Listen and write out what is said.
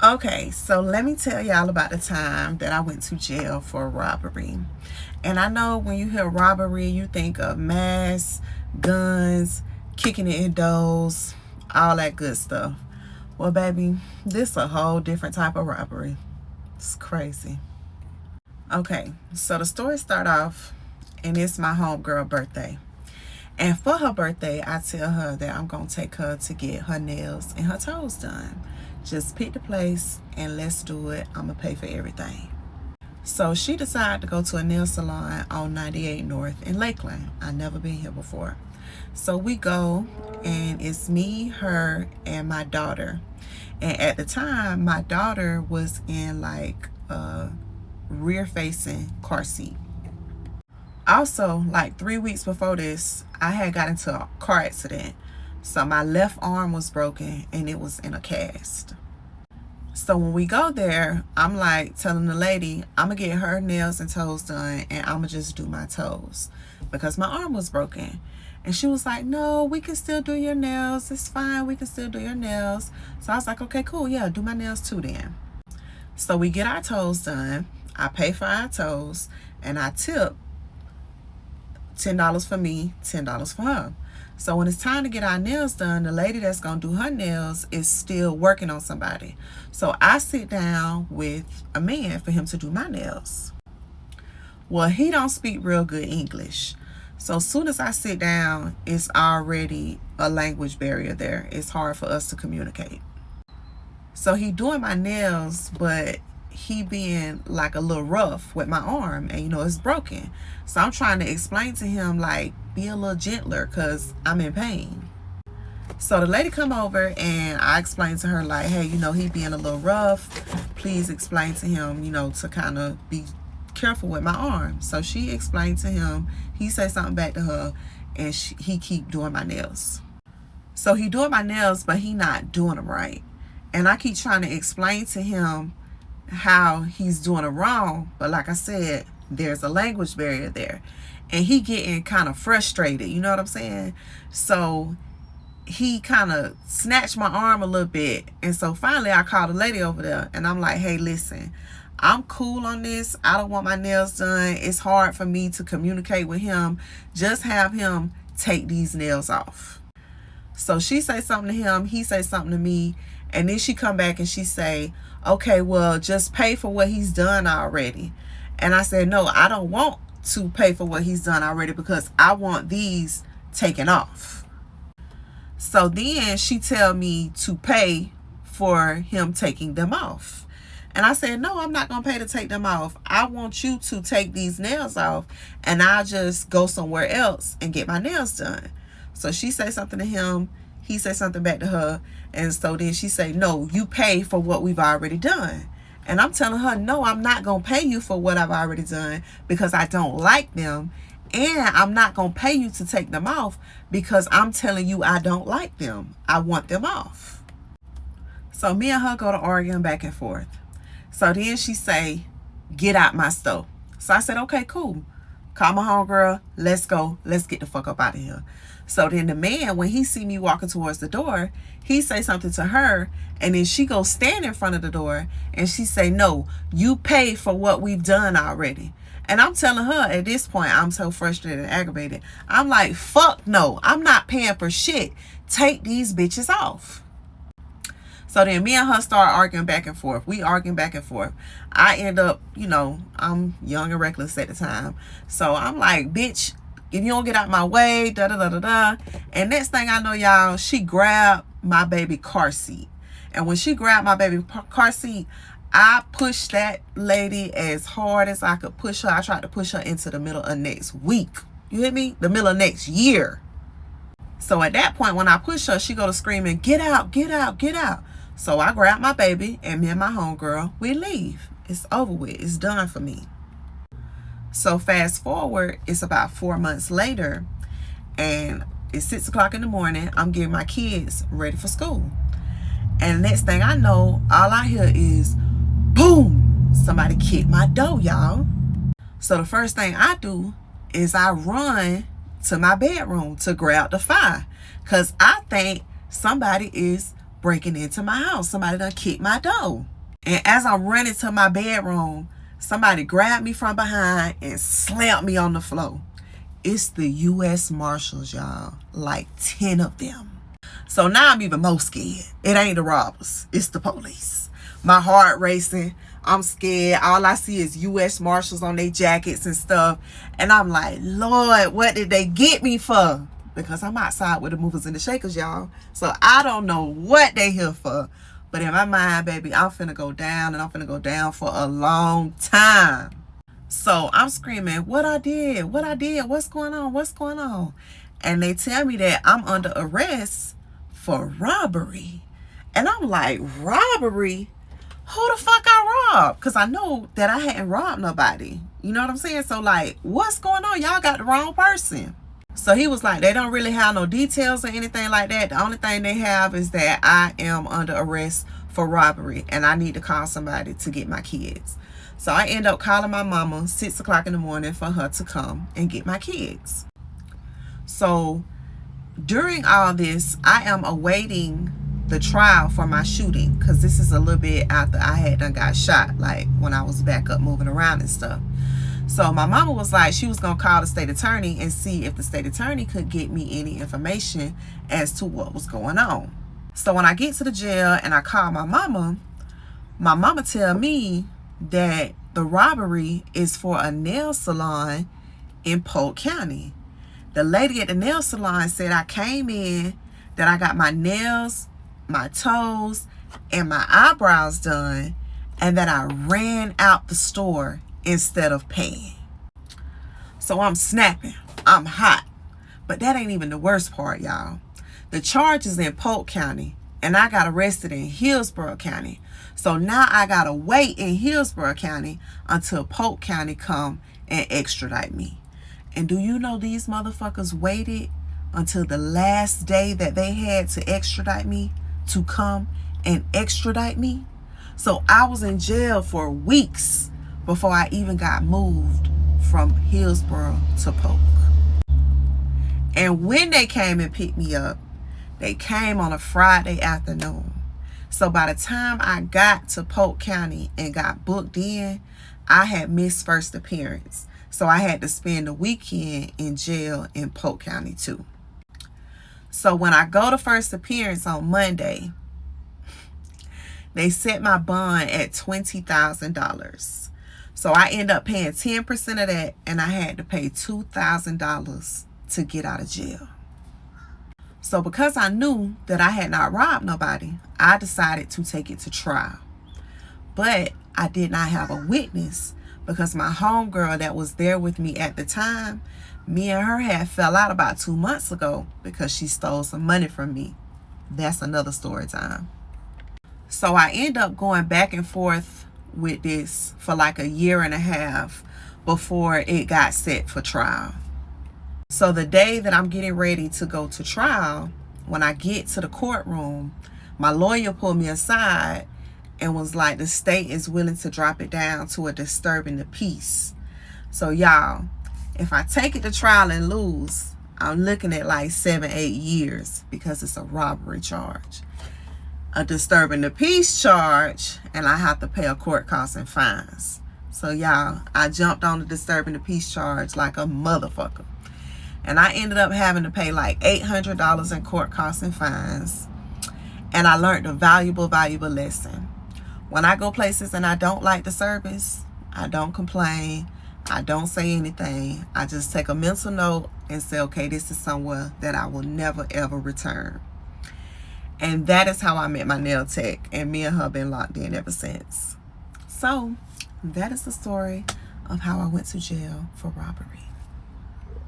Okay, so let me tell y'all about the time that I went to jail for a robbery. And I know when you hear robbery, you think of masks, guns, kicking it in doors, all that good stuff. Well, baby, this a whole different type of robbery. It's crazy. Okay, so the story start off, and it's my homegirl birthday. And for her birthday, I tell her that I'm going to take her to get her nails and her toes done. Just pick the place and let's do it. I'm going to pay for everything. So she decided to go to a nail salon on 98 North in Lakeland. I've never been here before. So we go, and it's me, her, and my daughter. And at the time, my daughter was in like a rear-facing car seat. Also, like 3 weeks before this, I had got into a car accident. So my left arm was broken and it was in a cast. So when we go there, I'm like telling the lady, I'm going to get her nails and toes done and I'm going to just do my toes because my arm was broken. And she was like, no, we can still do your nails. It's fine. We can still do your nails. So I was like, okay, cool. Yeah, do my nails too then. So we get our toes done. I pay for our toes and I tip $10 for me, $10 for her. So when it's time to get our nails done, the lady that's going to do her nails is still working on somebody. So I sit down with a man for him to do my nails. Well, he don't speak real good English. So as soon as I sit down, it's already a language barrier there. It's hard for us to communicate. So he doing my nails, but he being like a little rough with my arm, and you know it's broken. So I'm trying to explain to him like, be a little gentler because I'm in pain. So the lady come over and I explained to her like, hey, you know, he being a little rough. Please explain to him, you know, to kind of be careful with my arm. So she explained to him, he said something back to her, and he keep doing my nails. So he doing my nails, but he not doing them right. And I keep trying to explain to him how he's doing it wrong, but like I said, there's a language barrier there, and he getting kind of frustrated, you know what I'm saying? So he kind of snatched my arm a little bit, and so finally I called the lady over there and I'm like, hey, listen, I'm cool on this. I don't want my nails done. It's hard for me to communicate with him. Just have him take these nails off. So she say something to him, he say something to me, and then she come back and she say, okay, well, just pay for what he's done already. And I said, no, I don't want to pay for what he's done already because I want these taken off. So then she tell me to pay for him taking them off. And I said, no, I'm not going to pay to take them off. I want you to take these nails off and I'll just go somewhere else and get my nails done. So she say something to him. He say something back to her. And so then she say, no, you pay for what we've already done. And I'm telling her, no, I'm not going to pay you for what I've already done because I don't like them. And I'm not going to pay you to take them off because I'm telling you I don't like them. I want them off. So me and her go to arguing back and forth. So then she say, get out my store. So I said, okay, cool. Call my homegirl. Let's go. Let's get the fuck up out of here. So then the man, when he see me walking towards the door, he say something to her, and then she go stand in front of the door and she say, no, you pay for what we've done already. And I'm telling her at this point, I'm so frustrated and aggravated. I'm like, fuck no, I'm not paying for shit. Take these bitches off. So then me and her start arguing back and forth. We arguing back and forth. I end up, you know, I'm young and reckless at the time. So I'm like, bitch, if you don't get out my way, da da da da da. And next thing I know, y'all, she grabbed my baby car seat. And when she grabbed my baby car seat, I pushed that lady as hard as I could push her. I tried to push her into the middle of next week. You hear me? The middle of next year. So at that point, when I push her, she go to screaming, get out, get out, get out. So I grab my baby, and me and my homegirl, we leave. It's over with. It's done for me. So fast forward, it's about 4 months later, and it's 6 o'clock in the morning. I'm getting my kids ready for school. And the next thing I know, all I hear is, boom, somebody kicked my door, y'all. So the first thing I do is I run to my bedroom to grab the fire, because I think somebody is breaking into my house. Somebody done kicked my door. And as I'm running to my bedroom, somebody grabbed me from behind and slammed me on the floor. It's the U.S. Marshals, y'all. Like 10 of them. So now I'm even more scared. It ain't the robbers. It's the police. My heart racing. I'm scared. All I see is U.S. Marshals on their jackets and stuff. And I'm like, Lord, what did they get me for? Because I'm outside with the movers and the shakers, y'all. So I don't know what they here for. But in my mind, baby, I'm finna go down, and I'm finna go down for a long time. So I'm screaming, what I did? What's going on? What's going on? And they tell me that I'm under arrest for robbery. And I'm like, robbery? Who the fuck I robbed? Because I know that I hadn't robbed nobody. You know what I'm saying? So like, what's going on? Y'all got the wrong person. So he was like, they don't really have no details or anything like that. The only thing they have is that I am under arrest for robbery and I need to call somebody to get my kids. So I end up calling my mama 6 o'clock in the morning for her to come and get my kids. So during all this, I am awaiting the trial for my shooting, because this is a little bit after I had done got shot, like when I was back up moving around and stuff. So my mama was like, she was going to call the state attorney and see if the state attorney could get me any information as to what was going on. So when I get to the jail and I call my mama tell me that the robbery is for a nail salon in Polk County. The lady at the nail salon said I came in, that I got my nails, my toes, and my eyebrows done, and that I ran out the store instead of paying. So I'm snapping. I'm hot. But that ain't even the worst part, y'all. The charge is in Polk County, and I got arrested in Hillsborough County. So now I gotta wait in Hillsborough County until Polk County come and extradite me. And do you know these motherfuckers waited until the last day that they had to extradite me to come and extradite me? So I was in jail for weeks before I even got moved from Hillsborough to Polk. And when they came and picked me up, they came on a Friday afternoon. So by the time I got to Polk County and got booked in, I had missed first appearance. So I had to spend the weekend in jail in Polk County too. So when I go to first appearance on Monday, they set my bond at $20,000. So I end up paying 10% of that, and I had to pay $2,000 to get out of jail. So because I knew that I had not robbed nobody, I decided to take it to trial. But I did not have a witness because my homegirl that was there with me at the time, me and her had fell out about 2 months ago because she stole some money from me. That's another story time. So I end up going back and forth with this for like a year and a half before it got set for trial. So the day that I'm getting ready to go to trial, when I get to the courtroom, my lawyer pulled me aside and was like, the state is willing to drop it down to a disturbing the peace. So y'all, if I take it to trial and lose, I'm looking at like 7-8 years because it's a robbery charge. A disturbing the peace charge, and I have to pay a court costs and fines. So y'all, I jumped on the disturbing the peace charge like a motherfucker. And I ended up having to pay like $800 in court costs and fines. And I learned a valuable lesson. When I go places and I don't like the service, I don't complain. I don't say anything. I just take a mental note and say, okay, this is somewhere that I will never ever return. And that is how I met my nail tech. And me and her been locked in ever since. So that is the story of how I went to jail for robbery.